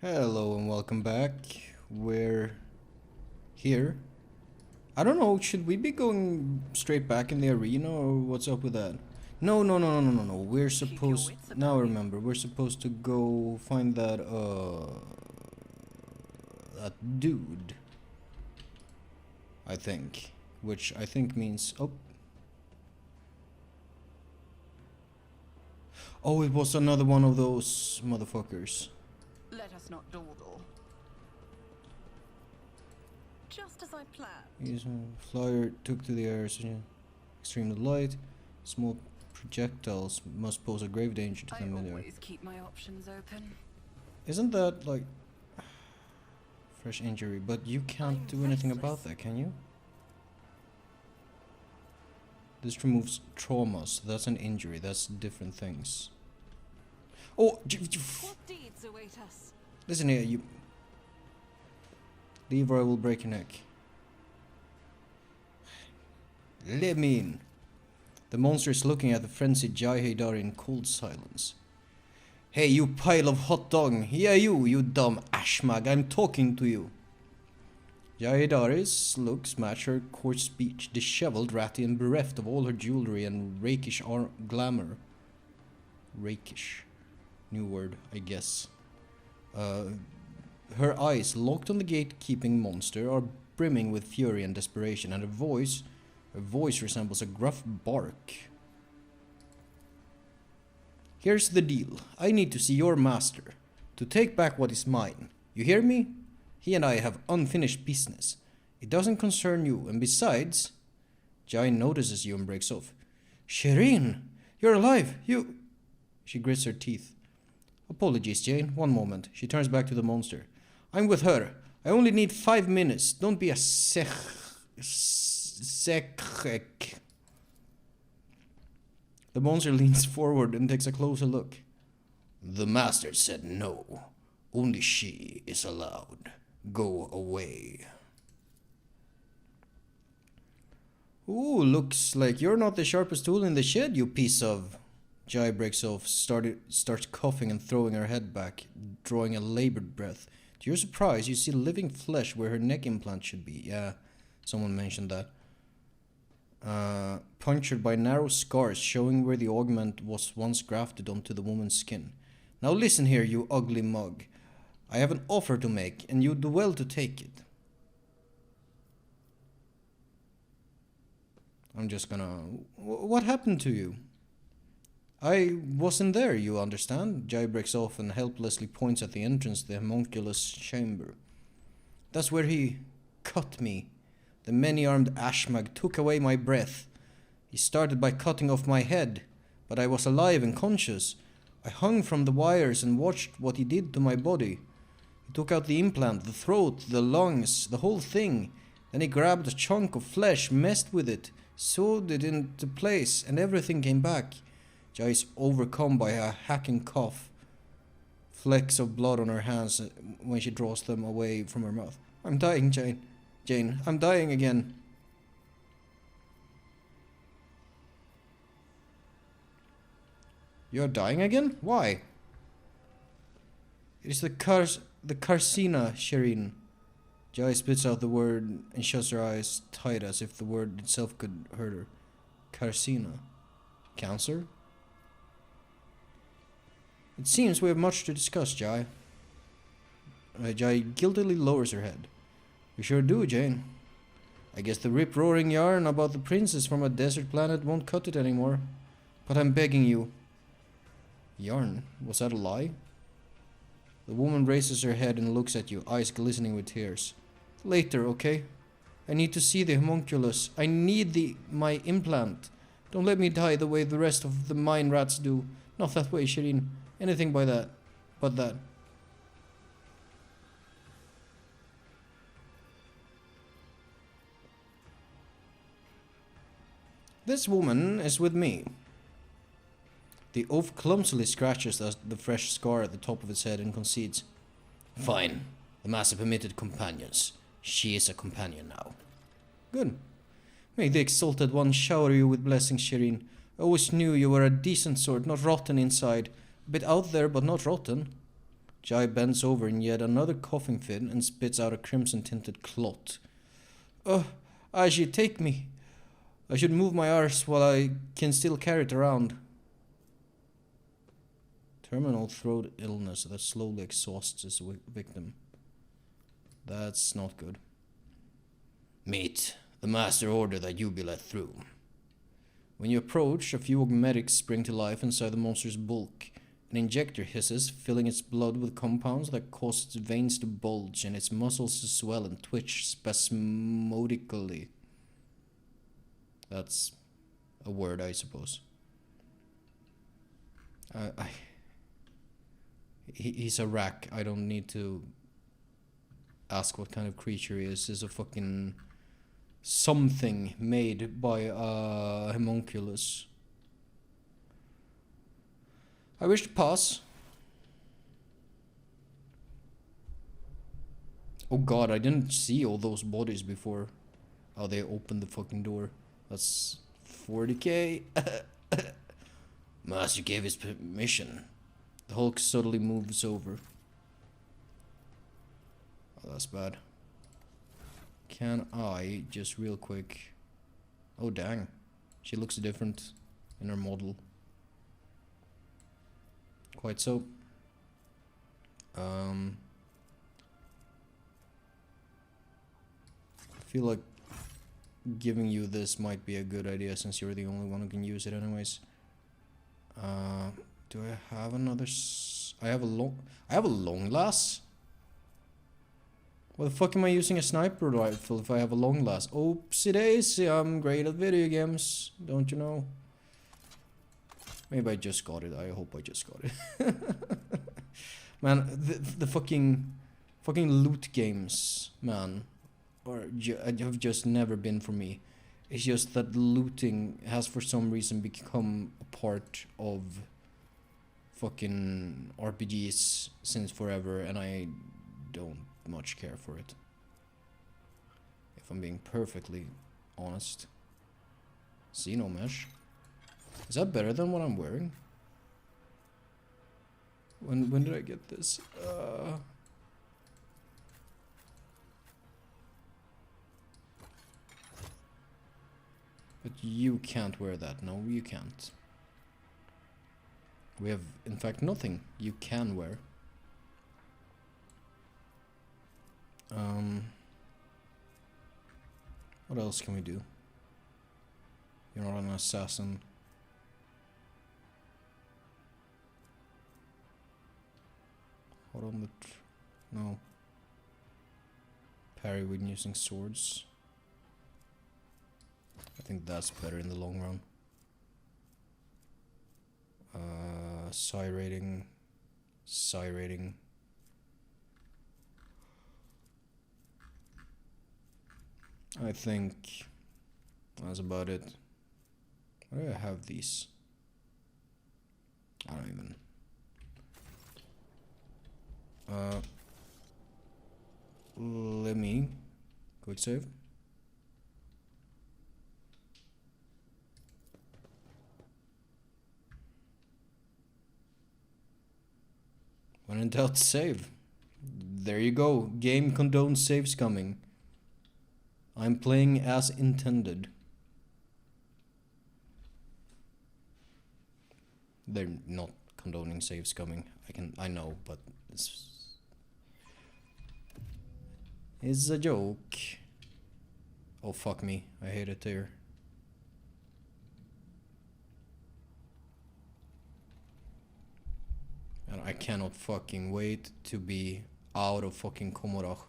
Hello and welcome back. We're here. I don't know, should we be going straight back in the arena or what's up with that? No. We're supposed... Now I remember, we're supposed to go find that dude. I think. Which I think means... Oh, it was another one of those motherfuckers. Let us not dawdle. Just as I planned. Yes, flyer took to the air, extreme light. Small projectiles must pose a grave danger to them. I always keep my options open. Isn't that like fresh injury? But you can't do anything about that, can you? This removes traumas. That's an injury. That's different things. Oh, what deeds await us? Listen here, you. Leave or I will break your neck. Let me in. The monster is looking at the frenzied Jai Haydari in cold silence. Hey, you pile of hot dog. Yeah, you dumb ashmag. I'm talking to you. Jai Haydari's looks match her coarse speech, disheveled, ratty, and bereft of all her jewelry and rakish glamour. Rakish. New word, I guess. Her eyes, locked on the gatekeeping monster, are brimming with fury and desperation, and her voice resembles a gruff bark. Here's the deal. I need to see your master, to take back what is mine. You hear me? He and I have unfinished business. It doesn't concern you, and besides... Jai notices you and breaks off. Shireen! You're alive! You... She grits her teeth. Apologies, Jane. One moment. She turns back to the monster. I'm with her. I only need 5 minutes. Don't be a sekhek. The monster leans forward and takes a closer look. The master said no. Only she is allowed. Go away. Ooh, looks like you're not the sharpest tool in the shed, you piece of... Jai breaks off, starts coughing and throwing her head back, drawing a labored breath. To your surprise, you see living flesh where her neck implant should be. Yeah, someone mentioned that. Punctured by narrow scars showing where the augment was once grafted onto the woman's skin. Now listen here, you ugly mug. I have an offer to make, and you do well to take it. I'm just gonna... What happened to you? I wasn't there, you understand? Jai breaks off and helplessly points at the entrance to the homunculus chamber. That's where he cut me. The many-armed ashmag took away my breath. He started by cutting off my head, but I was alive and conscious. I hung from the wires and watched what he did to my body. He took out the implant, the throat, the lungs, the whole thing. Then he grabbed a chunk of flesh, messed with it, sewed it into place, and everything came back. Jai is overcome by a hacking cough. Flecks of blood on her hands when she draws them away from her mouth. I'm dying, Jane. Jane, I'm dying again. You're dying again? Why? It is the Karsina, Shireen. Jai spits out the word and shuts her eyes tight as if the word itself could hurt her. Karsina. Cancer? It seems we have much to discuss, Jai. Jai guiltily lowers her head. We sure do, Jane. I guess the rip-roaring yarn about the princess from a desert planet won't cut it anymore. But I'm begging you. Yarn? Was that a lie? The woman raises her head and looks at you, eyes glistening with tears. Later, okay? I need to see the homunculus. I need my implant. Don't let me die the way the rest of the mine rats do. Not that way, Shireen. Anything but that. This woman is with me. The oaf clumsily scratches the fresh scar at the top of his head and concedes. Fine. The master permitted companions. She is a companion now. Good. May the exalted one shower you with blessings, Shireen. I always knew you were a decent sort, not rotten inside. A bit out there, but not rotten. Jai bends over in yet another coughing fit and spits out a crimson-tinted clot. Aji, take me. I should move my arse while I can still carry it around. Terminal throat illness that slowly exhausts its victim. That's not good. Meet. The master ordered that you be let through. When you approach, a few medics spring to life inside the monster's bulk. An injector hisses, filling its blood with compounds that cause its veins to bulge and its muscles to swell and twitch spasmodically. That's a word, I suppose. He's a rack. I don't need to ask what kind of creature he is. He's a fucking something made by a homunculus. I wish to pass. Oh god, I didn't see all those bodies before. Oh, they opened the fucking door. That's 40k. Master gave his permission. The Hulk subtly moves over. Oh, that's bad. Can I just real quick... Oh dang. She looks different in her model. Quite so. I feel like giving you this might be a good idea since you're the only one who can use it anyways. Do I have another I have a long lass? Why the fuck am I using a sniper rifle if I have a long lass? Oopsie daisy, I'm great at video games, don't you know? Maybe I just got it. I hope I just got it. Man, the fucking loot games, man, have just never been for me. It's just that looting has for some reason become a part of fucking RPGs since forever, and I don't much care for it. If I'm being perfectly honest. Xenomesh. Is that better than what I'm wearing? When did I get this? But you can't wear that. No, you can't. We have, in fact, nothing you can wear. What else can we do? You're not an assassin. Hold on the... no. Parry when using swords. I think that's better in the long run. Psi rating. Psi rating. I think that's about it. Why do I have these? I don't even... let me quick save. When in doubt, save. There you go. Game condones save scumming. I'm playing as intended. They're not condoning save scumming. I know, but it's a joke. Oh fuck me. I hate it there. And I cannot fucking wait to be out of fucking Komorach.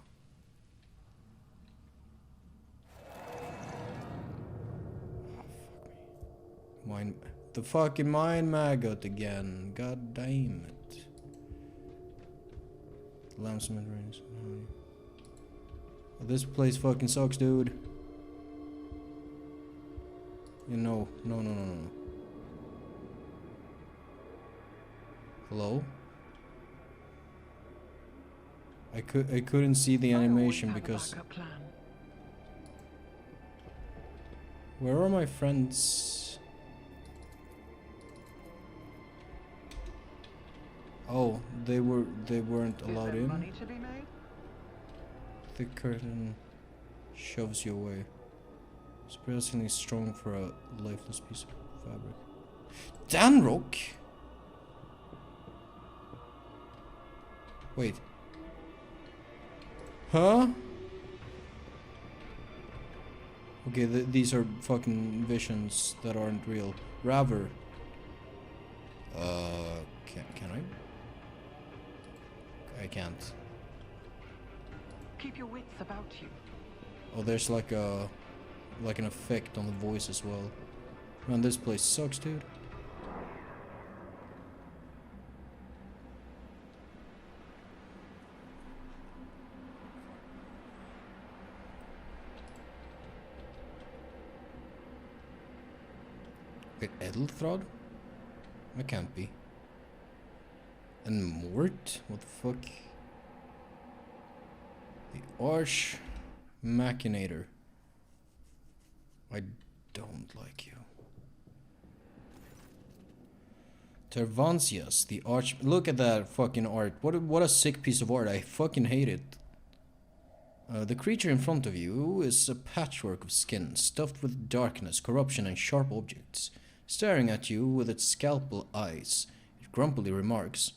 The fucking mind maggot again. God damn it. Lambsmith rings. This place fucking sucks, dude. You know, no. Hello? I couldn't see the animation because... Where are my friends? Oh, they weren't allowed in. Money to be made? The curtain shoves you away. Surprisingly strong for a lifeless piece of fabric. Danrock? Wait. Huh? Okay, these are fucking visions that aren't real. Raver. Can I? I can't. Keep your wits about you. Oh, there's like an effect on the voice as well. Man, this place sucks, dude. Wait, Edelthrod? That can't be. And Mort? What the fuck? The Arch Machinator. I don't like you. Tervansius, the Arch... Look at that fucking art. What a sick piece of art. I fucking hate it. The creature in front of you is a patchwork of skin, stuffed with darkness, corruption, and sharp objects. Staring at you with its scalpel eyes, it grumpily remarks,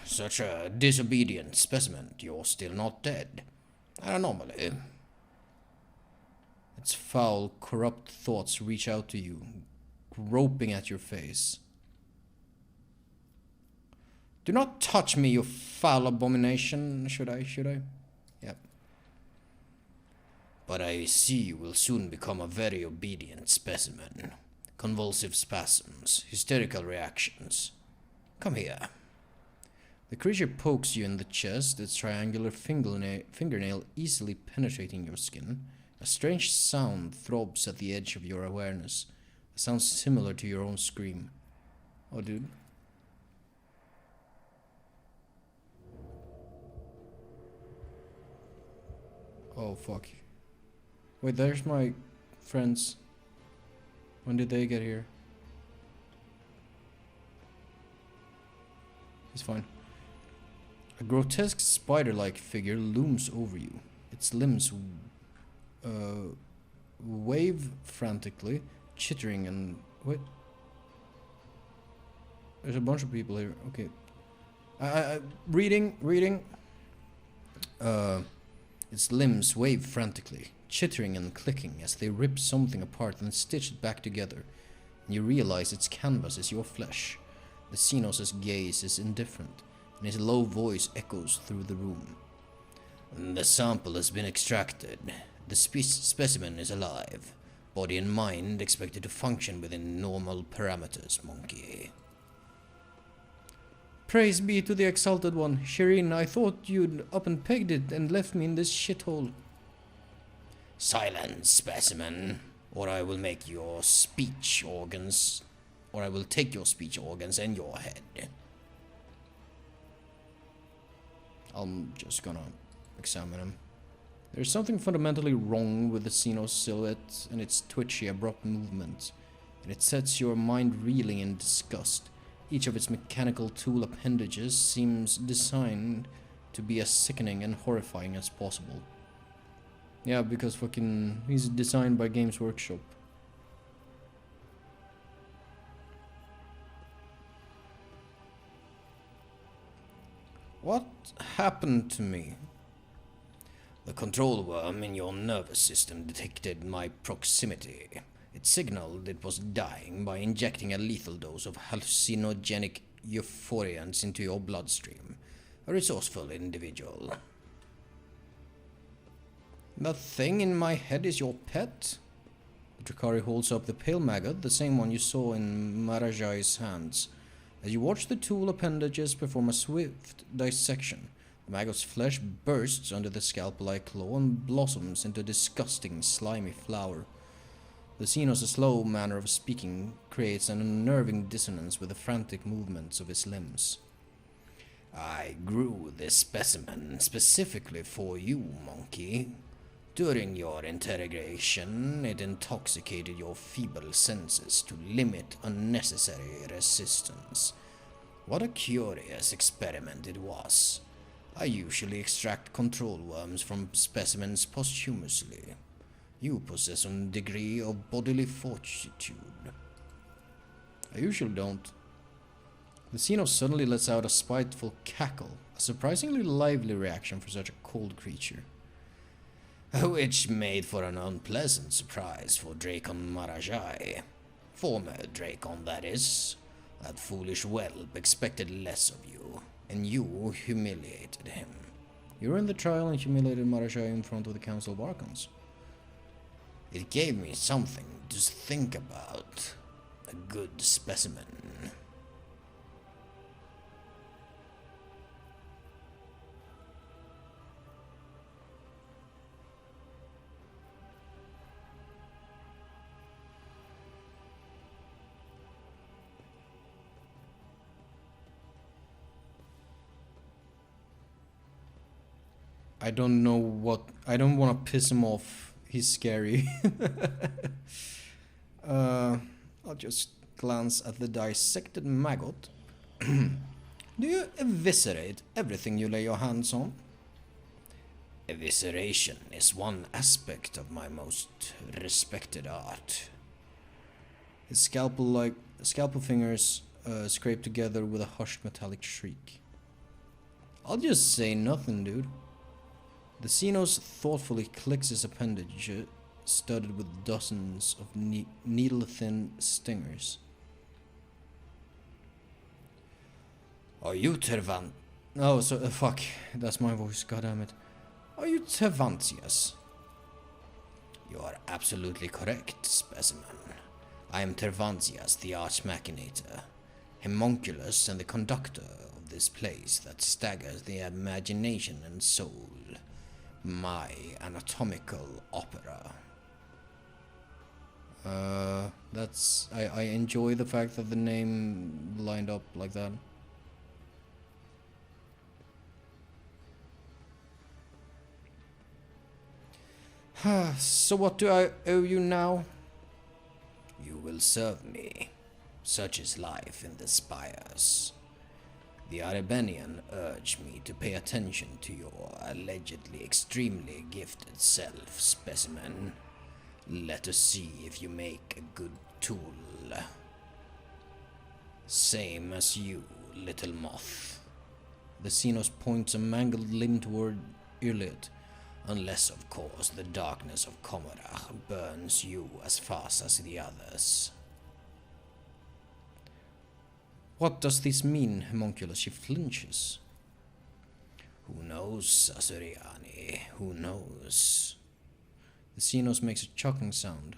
"Such a disobedient specimen, you're still not dead. An anomaly." Its foul, corrupt thoughts reach out to you, groping at your face. "Do not touch me, you foul abomination." Should I? Yep. "But I see you will soon become a very obedient specimen. Convulsive spasms, hysterical reactions. Come here." The creature pokes you in the chest, its triangular fingernail easily penetrating your skin. A strange sound throbs at the edge of your awareness. A sound similar to your own scream. Oh, dude. Oh, fuck. Wait, there's my friends. When did they get here? It's fine. A grotesque spider-like figure looms over you. Its limbs wave frantically, chittering and... Wait. There's a bunch of people here. Okay. Reading. Its limbs wave frantically, chittering and clicking as they rip something apart and stitch it back together. And you realize its canvas is your flesh. The Xenos' gaze is indifferent, and his low voice echoes through the room. "The sample has been extracted. The specimen is alive. Body and mind expected to function within normal parameters, monkey." "Praise be to the Exalted One. Shireen, I thought you'd up and pegged it and left me in this shithole." "Silence, specimen, or I will make your speech organs... or I will take your speech organs and your head." I'm just gonna examine him. There's something fundamentally wrong with the Xenos silhouette and its twitchy, abrupt movement, and it sets your mind reeling in disgust. Each of its mechanical tool appendages seems designed to be as sickening and horrifying as possible. Yeah, because fucking he's designed by Games Workshop. What happened to me? "The control worm in your nervous system detected my proximity. It signaled it was dying by injecting a lethal dose of hallucinogenic euphorians into your bloodstream. A resourceful individual." "That thing in my head is your pet?" Drakari holds up the pale maggot, the same one you saw in Marajai's hands. As you watch the tool appendages perform a swift dissection, the maggot's flesh bursts under the scalpel-like claw and blossoms into a disgusting, slimy flower. The Xenos' slow manner of speaking creates an unnerving dissonance with the frantic movements of his limbs. "I grew this specimen specifically for you, monkey. During your interrogation, it intoxicated your feeble senses to limit unnecessary resistance. What a curious experiment it was. I usually extract control worms from specimens posthumously. You possess a degree of bodily fortitude. I usually don't. The Xenos suddenly lets out a spiteful cackle, a surprisingly lively reaction for such a cold creature. Which made for an unpleasant surprise for Dracon Marajai. Former Dracon, that is. That foolish whelp expected less of you, and you humiliated him. You were in the trial and humiliated Marajai in front of the Council of Archons. It gave me something to think about. A good specimen. I don't know what... I don't want to piss him off. He's scary. I'll just glance at the dissected maggot. Do you eviscerate everything you lay your hands on? Evisceration is one aspect of my most respected art. His scalpel fingers scrape together with a hushed metallic shriek. I'll just say nothing, dude. The Xenos thoughtfully clicks his appendage, studded with dozens of needle-thin stingers. Are you Tervan... Oh, so... fuck. That's my voice, goddammit. Are you Tervantius? You are absolutely correct, specimen. I am Tervantius, the arch-machinator, homunculus and the conductor of this place that staggers the imagination and soul. My anatomical opera. That's... I enjoy the fact that the name lined up like that. So what do I owe you now? You will serve me. Such is life in the spires. The Arabenian urged me to pay attention to your allegedly extremely gifted self, specimen. Let us see if you make a good tool. Same as you, little moth. The Xenos points a mangled limb toward Irlit, unless, of course, the darkness of Komorach burns you as fast as the others. What does this mean, homunculus? She flinches. Who knows, Asuriani? Who knows? The Xenos makes a chuckling sound.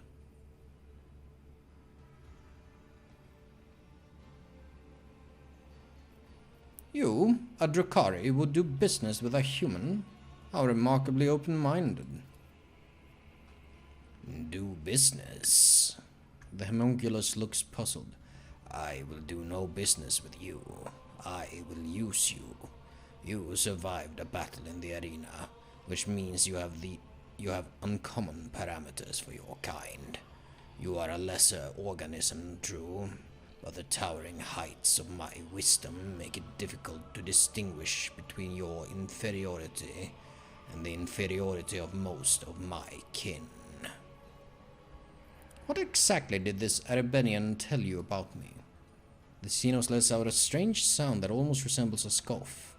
You, a Drakari, would do business with a human? How remarkably open-minded. Do business? The homunculus looks puzzled. I will do no business with you. I will use you. You survived a battle in the arena, which means you have uncommon parameters for your kind. You are a lesser organism, true, but the towering heights of my wisdom make it difficult to distinguish between your inferiority and the inferiority of most of my kin. What exactly did this Arabenian tell you about me? The Xenos lets out a strange sound that almost resembles a scoff.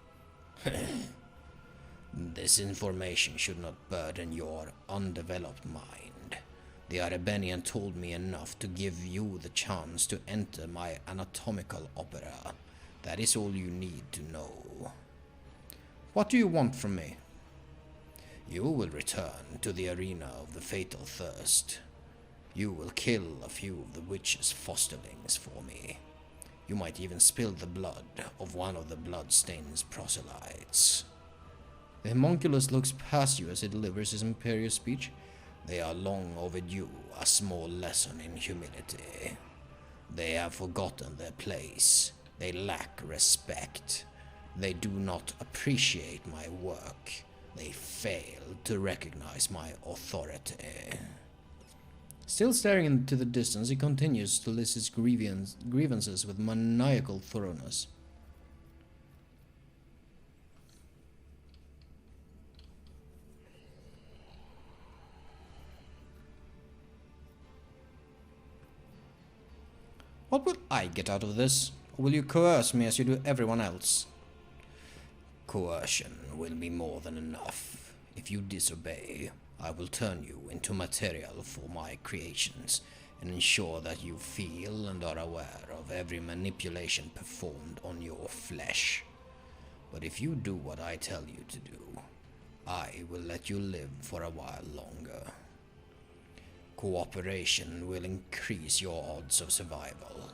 This information should not burden your undeveloped mind. The Arabenian told me enough to give you the chance to enter my anatomical opera. That is all you need to know. What do you want from me? You will return to the arena of the Fatal Thirst. You will kill a few of the witch's fosterlings for me. You might even spill the blood of one of the Bloodstain's proselytes. The homunculus looks past you as he delivers his imperious speech. They are long overdue, a small lesson in humility. They have forgotten their place. They lack respect. They do not appreciate my work. They fail to recognize my authority. Still staring into the distance, he continues to list his grievances with maniacal thoroughness. What will I get out of this? Or will you coerce me as you do everyone else? Coercion will be more than enough. If you disobey, I will turn you into material for my creations and ensure that you feel and are aware of every manipulation performed on your flesh. But if you do what I tell you to do, I will let you live for a while longer. Cooperation will increase your odds of survival.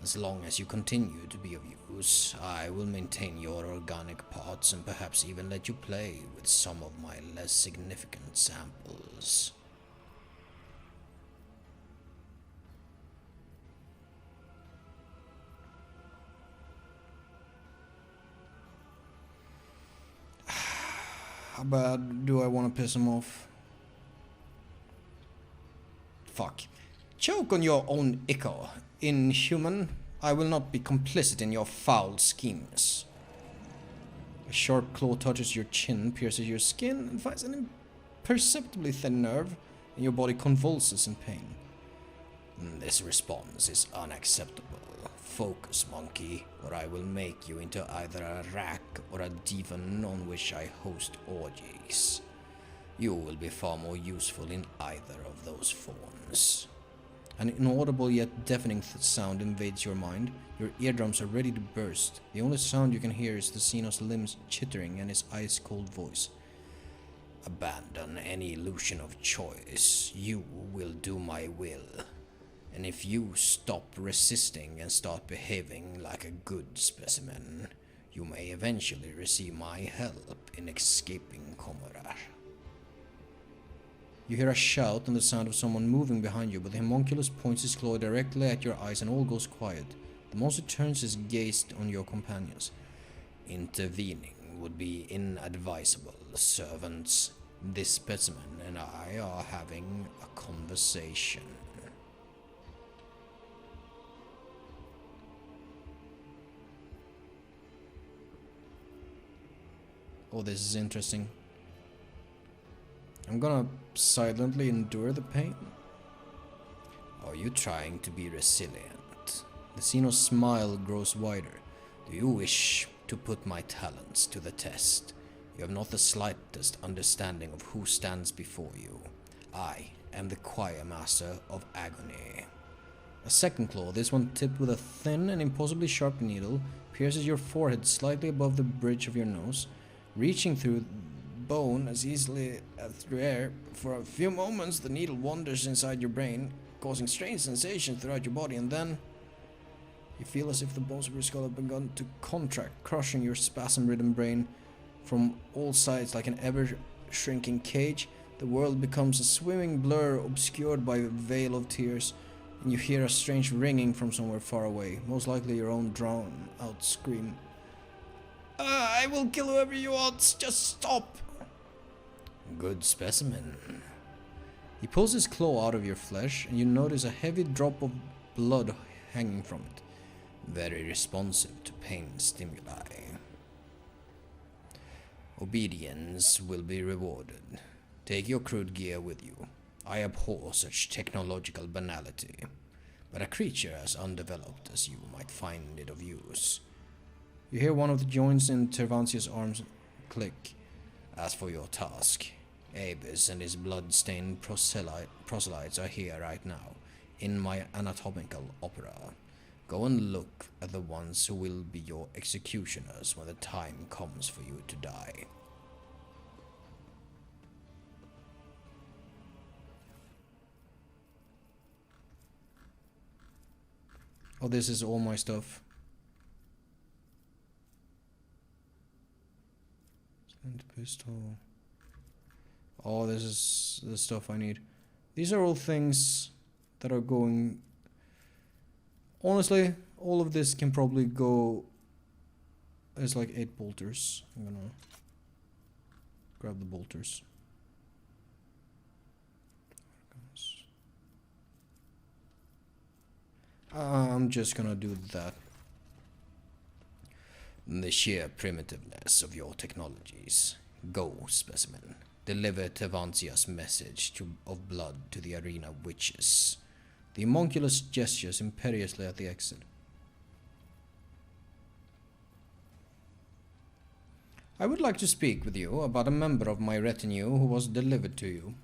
As long as you continue to be of use, I will maintain your organic parts and perhaps even let you play with some of my less significant samples. How bad do I want to piss him off? Fuck. Choke on your own ichor. Inhuman, I will not be complicit in your foul schemes. A sharp claw touches your chin, pierces your skin, and finds an imperceptibly thin nerve, and your body convulses in pain. This response is unacceptable. Focus, monkey, or I will make you into either a rack or a divan on which I host orgies. You will be far more useful in either of those forms. An inaudible yet deafening sound invades your mind. Your eardrums are ready to burst. The only sound you can hear is the Xenos limbs chittering and his ice-cold voice. Abandon any illusion of choice. You will do my will. And if you stop resisting and start behaving like a good specimen, you may eventually receive my help in escaping Komorar. You hear a shout and the sound of someone moving behind you, but the homunculus points his claw directly at your eyes and all goes quiet. The monster turns his gaze on your companions. Intervening would be inadvisable, servants. This specimen and I are having a conversation. Oh, this is interesting. I'm gonna silently endure the pain. Are you trying to be resilient? The Xenos smile grows wider. Do you wish to put my talents to the test? You have not the slightest understanding of who stands before you. I am the choir master of agony. A second claw, this one tipped with a thin and impossibly sharp needle, pierces your forehead slightly above the bridge of your nose, reaching through bone as easily as through air. For a few moments the needle wanders inside your brain, causing strange sensations throughout your body, and then you feel as if the bones of your skull have begun to contract, crushing your spasm-ridden brain from all sides like an ever-shrinking cage. The world becomes a swimming blur obscured by a veil of tears, and you hear a strange ringing from somewhere far away, most likely your own drowned-out scream. I will kill whoever you want, just stop! Good specimen. He pulls his claw out of your flesh, and you notice a heavy drop of blood hanging from it. Very responsive to pain stimuli. Obedience will be rewarded. Take your crude gear with you. I abhor such technological banality, but a creature as undeveloped as you might find it of use. You hear one of the joints in Tervancia's arms click. As for your task, Avis and his blood-stained proselytes are here right now, in my anatomical opera. Go and look at the ones who will be your executioners when the time comes for you to die. Oh, this is all my stuff. Pistol. Oh, this is the stuff I need. These are all things that are going... Honestly, all of this can probably go as like 8 bolters. I'm gonna grab the bolters. I'm just gonna do that. The sheer primitiveness of your technologies. Go, specimen. Deliver Tervancia's message of blood to the arena witches. The homunculus gestures imperiously at the exit. I would like to speak with you about a member of my retinue who was delivered to you.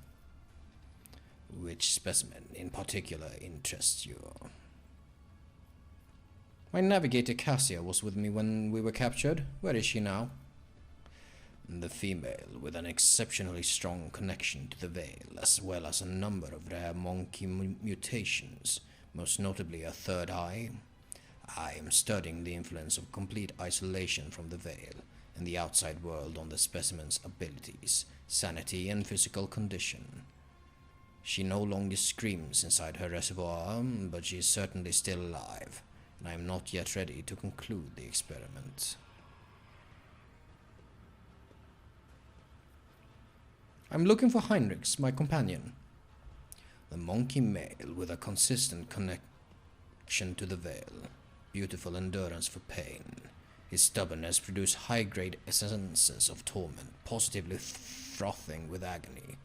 Which specimen in particular interests you? My navigator Cassia was with me when we were captured. Where is she now? The female with an exceptionally strong connection to the Veil, as well as a number of rare monkey mutations, most notably a third eye. I am studying the influence of complete isolation from the Veil and the outside world on the specimen's abilities, sanity, and physical condition. She no longer screams inside her reservoir, but she is certainly still alive, and I am not yet ready to conclude the experiment. I'm looking for Heinrichs, my companion. The monkey male with a consistent connection to the Veil, beautiful endurance for pain. His stubbornness produces high-grade essences of torment, positively frothing with agony.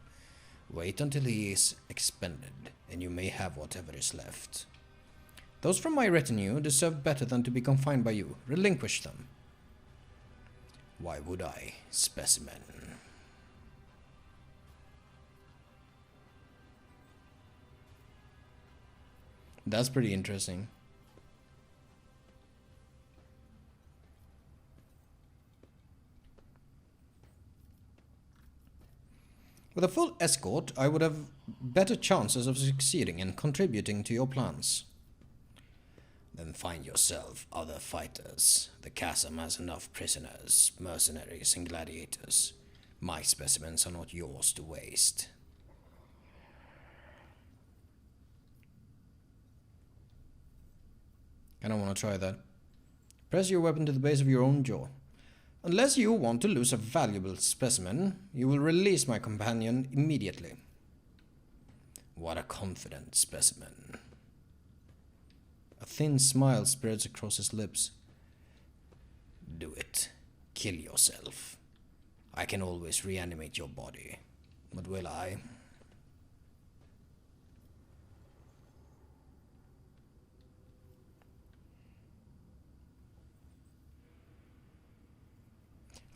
Wait until he is expended, and you may have whatever is left. Those from my retinue deserve better than to be confined by you. Relinquish them. Why would I, specimen? That's pretty interesting. With a full escort, I would have better chances of succeeding and contributing to your plans. Then find yourself other fighters. The chasm has enough prisoners, mercenaries, and gladiators. My specimens are not yours to waste. I don't want to try that. Press your weapon to the base of your own jaw. Unless you want to lose a valuable specimen, you will release my companion immediately. What a confident specimen. A thin smile spreads across his lips. Do it. Kill yourself. I can always reanimate your body. But will I?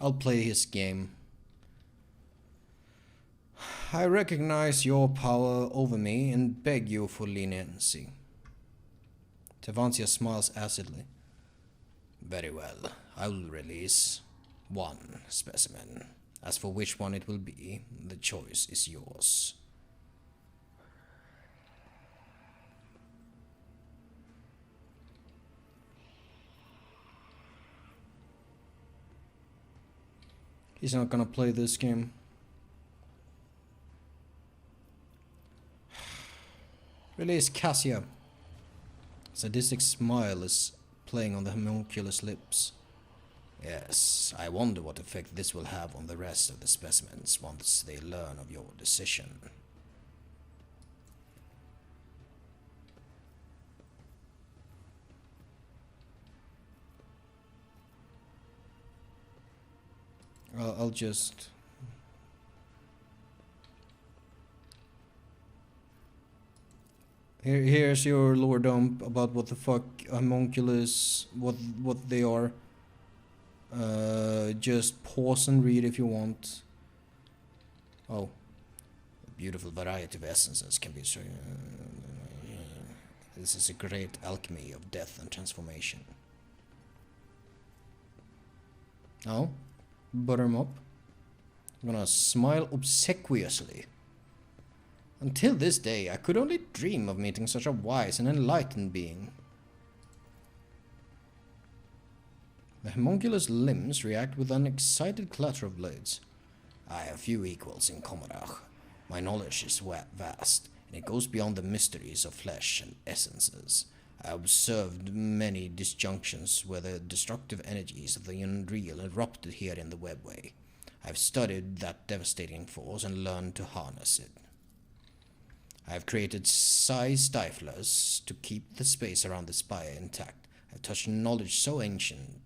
I'll play his game. I recognize your power over me and beg you for leniency. Tevancia smiles acidly. Very well, I will release one specimen. As for which one it will be, the choice is yours. He's not gonna play this game. Release Cassia. A sadistic smile is playing on the homunculus lips. Yes, I wonder what effect this will have on the rest of the specimens once they learn of your decision. I'll just... Here's your lore dump about what the fuck homunculus, what they are. Just pause and read if you want. Oh. A beautiful variety of essences can be... This is a great alchemy of death and transformation. Oh? Butter him up. I'm gonna smile obsequiously. Until this day, I could only dream of meeting such a wise and enlightened being. The homunculus limbs react with an excited clatter of blades. I have few equals in Comarach. My knowledge is vast, and it goes beyond the mysteries of flesh and essences. I observed many disjunctions where the destructive energies of the unreal erupted here in the webway. I've studied that devastating force and learned to harness it. I have created psi stiflers to keep the space around the spire intact. I've touched knowledge so ancient.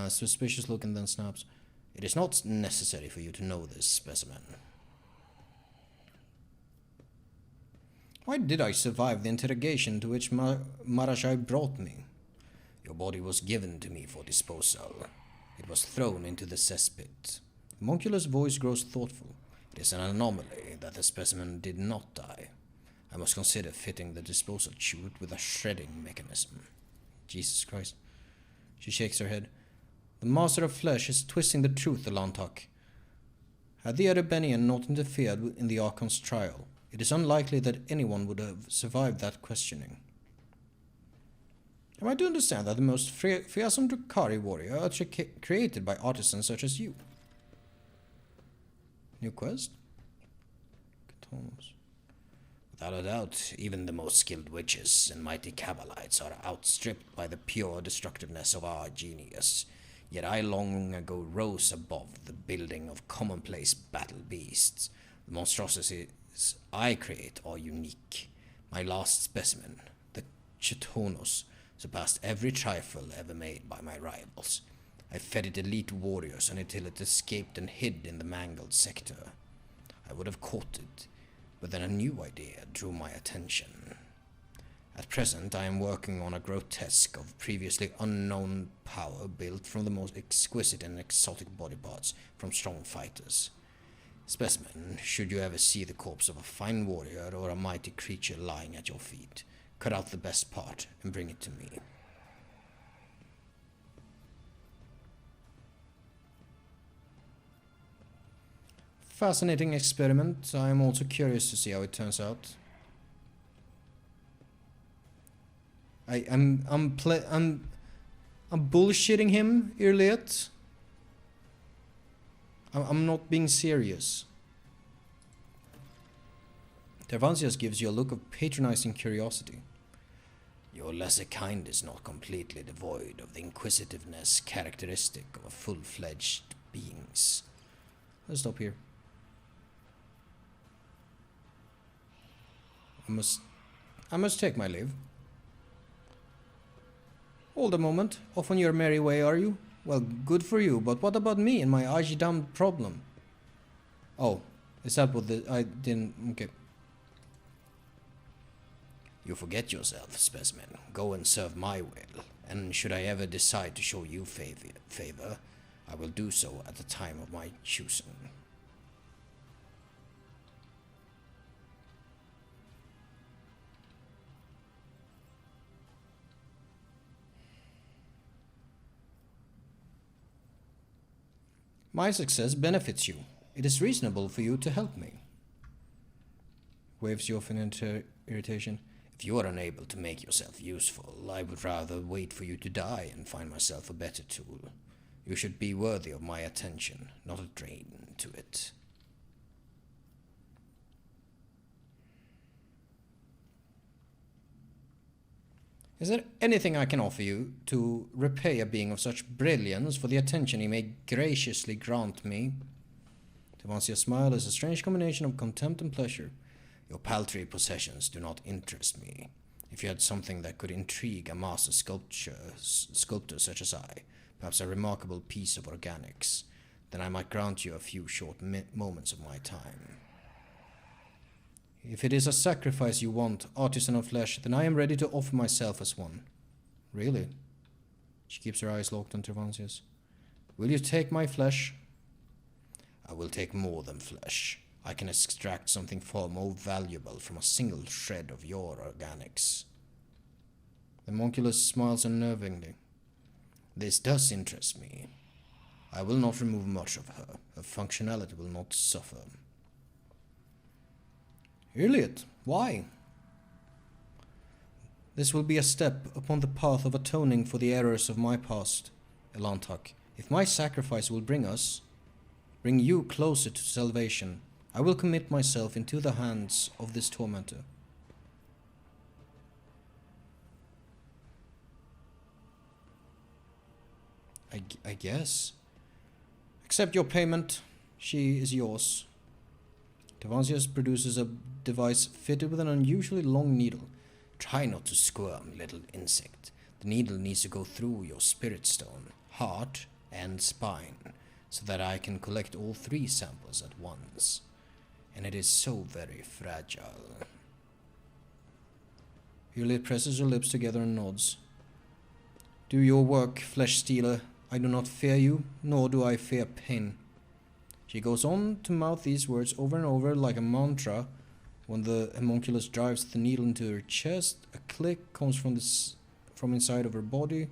Suspicious look and then snaps. It is not necessary for you to know this specimen. Why did I survive the interrogation to which Marashai brought me? Your body was given to me for disposal. It was thrown into the cesspit. The homunculus' voice grows thoughtful. It is an anomaly that the specimen did not die. I must consider fitting the disposal chute with a shredding mechanism. Jesus Christ. She shakes her head. The Master of Flesh is twisting the truth, Alantak. Had the Erebenian not interfered in the Archon's trial, it is unlikely that anyone would have survived that questioning. Am I to understand that the most fearsome Drukhari warrior are created by artisans such as you? New quest? Katanas. Without a doubt, even the most skilled witches and mighty Kabalites are outstripped by the pure destructiveness of our genius. Yet I long ago rose above the building of commonplace battle beasts. The monstrosities I create are unique. My last specimen, the Chetonos, surpassed every trifle ever made by my rivals. I fed it elite warriors until it escaped and hid in the mangled sector. I would have caught it, but then a new idea drew my attention. At present, I am working on a grotesque of previously unknown power built from the most exquisite and exotic body parts from strong fighters. Specimen, should you ever see the corpse of a fine warrior or a mighty creature lying at your feet, cut out the best part and bring it to me. Fascinating experiment. I am also curious to see how it turns out. I'm bullshitting him, Irliet. I'm not being serious. Tervansius gives you a look of patronizing curiosity. Your lesser kind is not completely devoid of the inquisitiveness characteristic of a full-fledged beings. Let's stop here. I must take my leave. Hold a moment. Off on your merry way, are you? Well, good for you, but what about me and my Ajidam problem? Oh, is that what I didn't... Okay. You forget yourself, specimen. Go and serve my will, and should I ever decide to show you favor, I will do so at the time of my choosing. My success benefits you. It is reasonable for you to help me. Waves you off in irritation. If you are unable to make yourself useful, I would rather wait for you to die and find myself a better tool. You should be worthy of my attention, not a drain to it. Is there anything I can offer you to repay a being of such brilliance for the attention he may graciously grant me? Tevansia's smile is a strange combination of contempt and pleasure. Your paltry possessions do not interest me. If you had something that could intrigue a master sculptor such as I, perhaps a remarkable piece of organics, then I might grant you a few short moments of my time. If it is a sacrifice you want, artisan of flesh, then I am ready to offer myself as one. Really? She keeps her eyes locked on Tervansius. Will you take my flesh? I will take more than flesh. I can extract something far more valuable from a single shred of your organics. The homunculus smiles unnervingly. This does interest me. I will not remove much of her. Her functionality will not suffer. Irliet, why? This will be a step upon the path of atoning for the errors of my past, Elantak. If my sacrifice will bring you closer to salvation, I will commit myself into the hands of this tormentor. I guess. Accept your payment. She is yours. Tevansius produces a device fitted with an unusually long needle. Try not to squirm, little insect. The needle needs to go through your spirit stone, heart, and spine, so that I can collect all 3 samples at once. And it is so very fragile. Juliet presses her lips together and nods. Do your work, flesh stealer. I do not fear you, nor do I fear pain. She goes on to mouth these words over and over like a mantra. When the homunculus drives the needle into her chest, a click comes from inside of her body.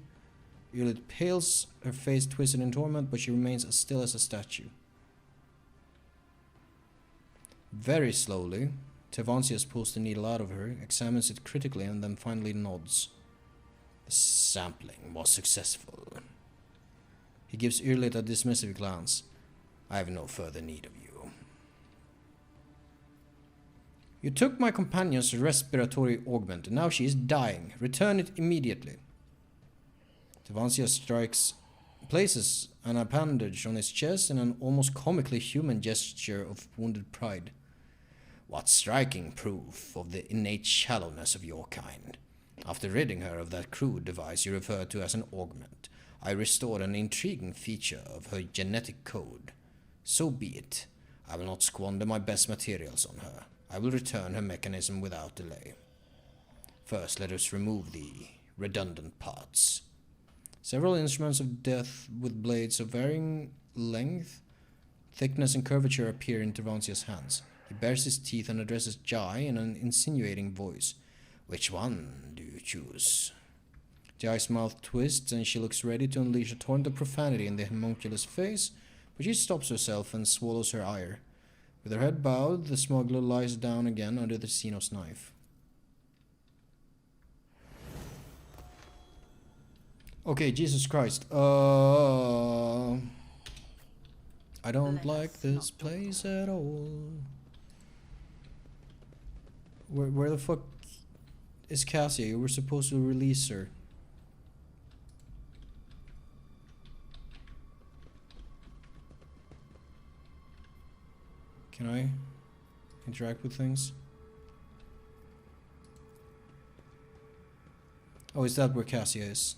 Juliet pales, her face twisted in torment, but she remains as still as a statue. Very slowly, Tevansius pulls the needle out of her, examines it critically, and then finally nods. The sampling was successful. He gives Juliet a dismissive glance. I have no further need of you. You took my companion's respiratory augment, and now she is dying. Return it immediately. Tevansius places an appendage on his chest in an almost comically human gesture of wounded pride. What striking proof of the innate shallowness of your kind. After ridding her of that crude device you refer to as an augment, I restored an intriguing feature of her genetic code. So be it. I will not squander my best materials on her. I will return her mechanism without delay. First, let us remove the redundant parts. Several instruments of death with blades of varying length, thickness, and curvature appear in Tevansius' hands. He bares his teeth and addresses Jai in an insinuating voice. Which one do you choose? Jai's mouth twists and she looks ready to unleash a torrent of profanity in the homunculus' face, but she stops herself and swallows her ire. With her head bowed, the smuggler lies down again under the Xenos knife. Okay, Jesus Christ. I don't like this place at all. Where the fuck is Cassia? You were supposed to release her. Can I interact with things? Oh, is that where Cassia is?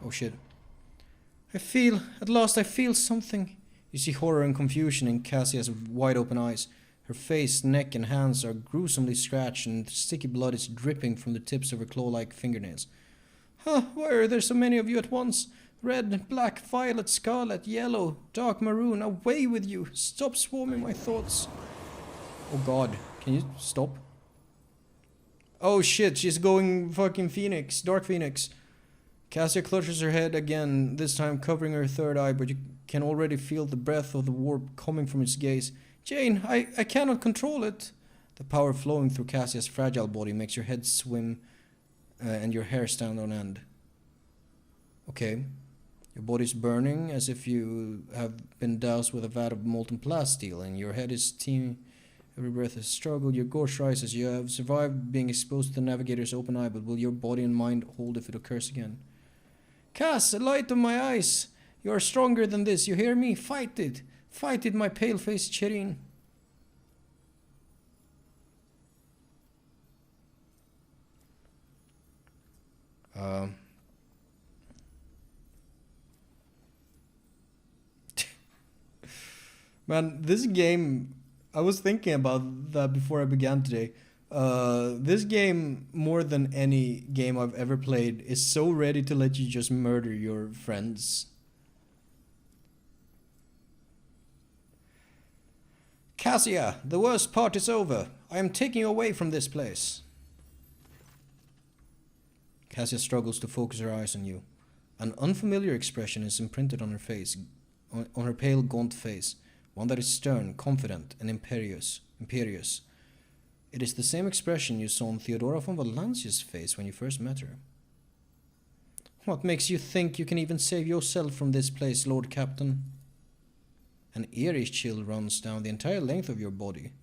Oh shit. At last I feel something. You see horror and confusion in Cassia's wide open eyes. Her face, neck, and hands are gruesomely scratched, and sticky blood is dripping from the tips of her claw-like fingernails. Huh, why are there so many of you at once? Red, black, violet, scarlet, yellow, dark maroon, away with you! Stop swarming my thoughts! Oh god, can you stop? Oh shit, she's going fucking Phoenix, Dark Phoenix. Cassia clutches her head again, this time covering her third eye, but you can already feel the breath of the warp coming from its gaze. Jane, I cannot control it. The power flowing through Cassia's fragile body makes your head swim and your hair stand on end. Okay. Your body's burning as if you have been doused with a vat of molten plasteel, and your head is steaming. Every breath is a struggle. Your gorge rises. You have survived being exposed to the navigator's open eye, but will your body and mind hold if it occurs again? Cass, a light of my eyes. You are stronger than this. You hear me? Fight it. Fight it, my pale-faced Chirin. Man, this game, I was thinking about that before I began today. This game, more than any game I've ever played, is so ready to let you just murder your friends. Cassia, the worst part is over. I am taking you away from this place. Cassia struggles to focus her eyes on you. An unfamiliar expression is imprinted on her face, on her pale, gaunt face, one that is stern, confident, and imperious. It is the same expression you saw on Theodora von Valancia's face when you first met her. What makes you think you can even save yourself from this place, Lord Captain? An eerie chill runs down the entire length of your body.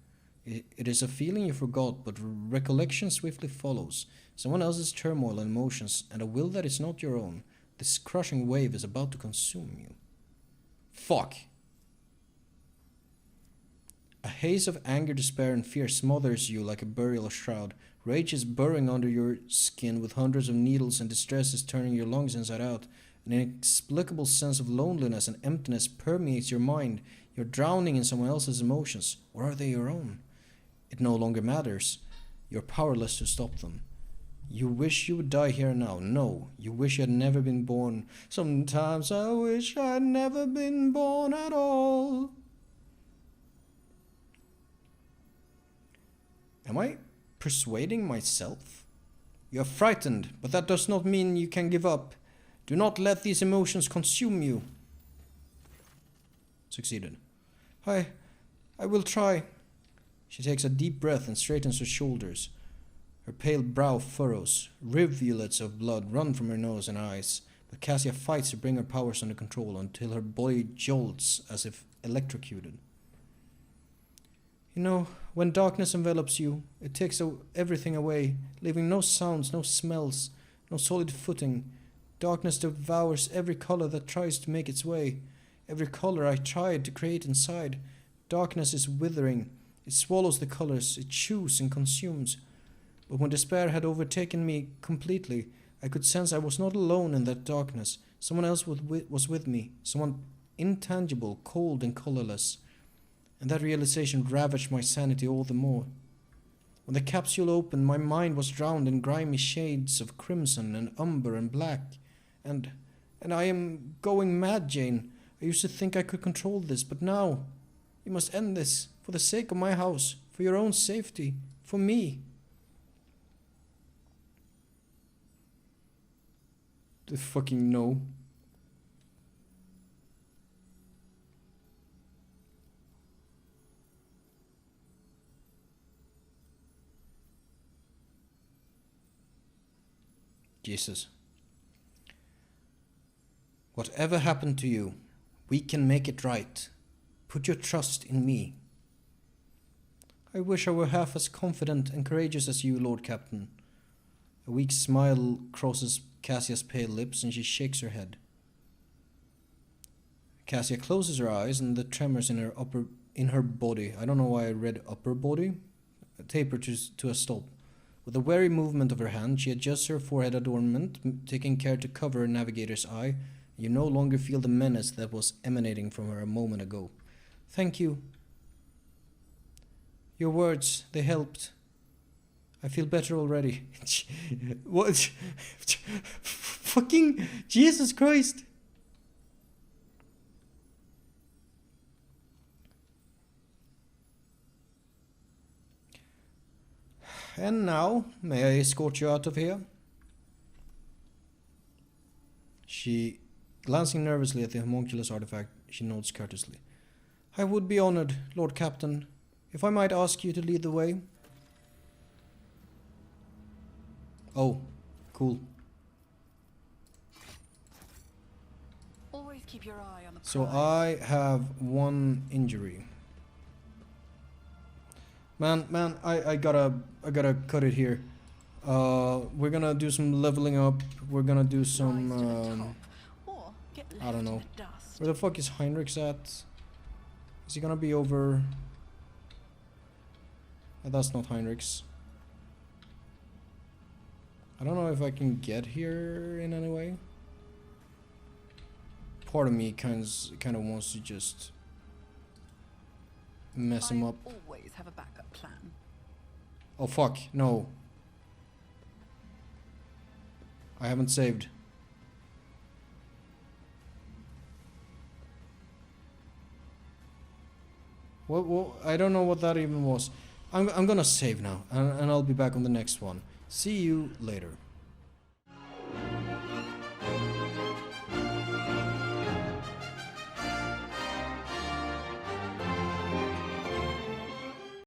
It is a feeling you forgot, but recollection swiftly follows. Someone else's turmoil and emotions, and a will that is not your own. This crushing wave is about to consume you. Fuck! A haze of anger, despair, and fear smothers you like a burial shroud. Rage is burrowing under your skin with hundreds of needles, and distress is turning your lungs inside out. An inexplicable sense of loneliness and emptiness permeates your mind. You're drowning in someone else's emotions, or are they your own? It no longer matters. You're powerless to stop them. You wish you would die here and now. No, you wish you had never been born. Sometimes I wish I'd never been born at all. Am I persuading myself? You are frightened, but that does not mean you can give up. Do not let these emotions consume you. Succeeded. I will try. She takes a deep breath and straightens her shoulders. Her pale brow furrows. Rivulets of blood run from her nose and eyes, but Cassia fights to bring her powers under control until her body jolts as if electrocuted. You know, when darkness envelops you, it takes everything away, leaving no sounds, no smells, no solid footing. Darkness devours every color that tries to make its way. Every color I tried to create inside. Darkness is withering. It swallows the colors, it chews and consumes. But when despair had overtaken me completely, I could sense I was not alone in that darkness. Someone else was with me, someone intangible, cold and colorless. And that realization ravaged my sanity all the more. When the capsule opened, my mind was drowned in grimy shades of crimson and umber and black. And I am going mad, Jane. I used to think I could control this, but now you must end this, for the sake of my house, for your own safety, for me. The fucking no. Jesus. Whatever happened to you, we can make it right. Put your trust in me. I wish I were half as confident and courageous as you, Lord Captain. A weak smile crosses Cassia's pale lips and she shakes her head. Cassia closes her eyes and the tremors in her body, I don't know why I read upper body, taper to a stop. With a wary movement of her hand, she adjusts her forehead adornment, taking care to cover her navigator's eye. You no longer feel the menace that was emanating from her a moment ago. Thank you. Your words, they helped. I feel better already. What? Fucking Jesus Christ. And now, may I escort you out of here? She, glancing nervously at the homunculus artifact, she nods courteously. I would be honored, Lord Captain, if I might ask you to lead the way. Oh, cool. Always keep your eye on the prize. So I have one injury. Man, I gotta cut it here. We're gonna do some leveling up. We're gonna do some I don't know. Where the fuck is Heinrichs at? Is he gonna be over? That's not Heinrichs. I don't know if I can get here in any way. Part of me kind of wants to just mess him up. Always have a backup plan. Oh fuck, no. I haven't saved. What? I don't know what that even was. I'm gonna save now, and I'll be back on the next one. See you later.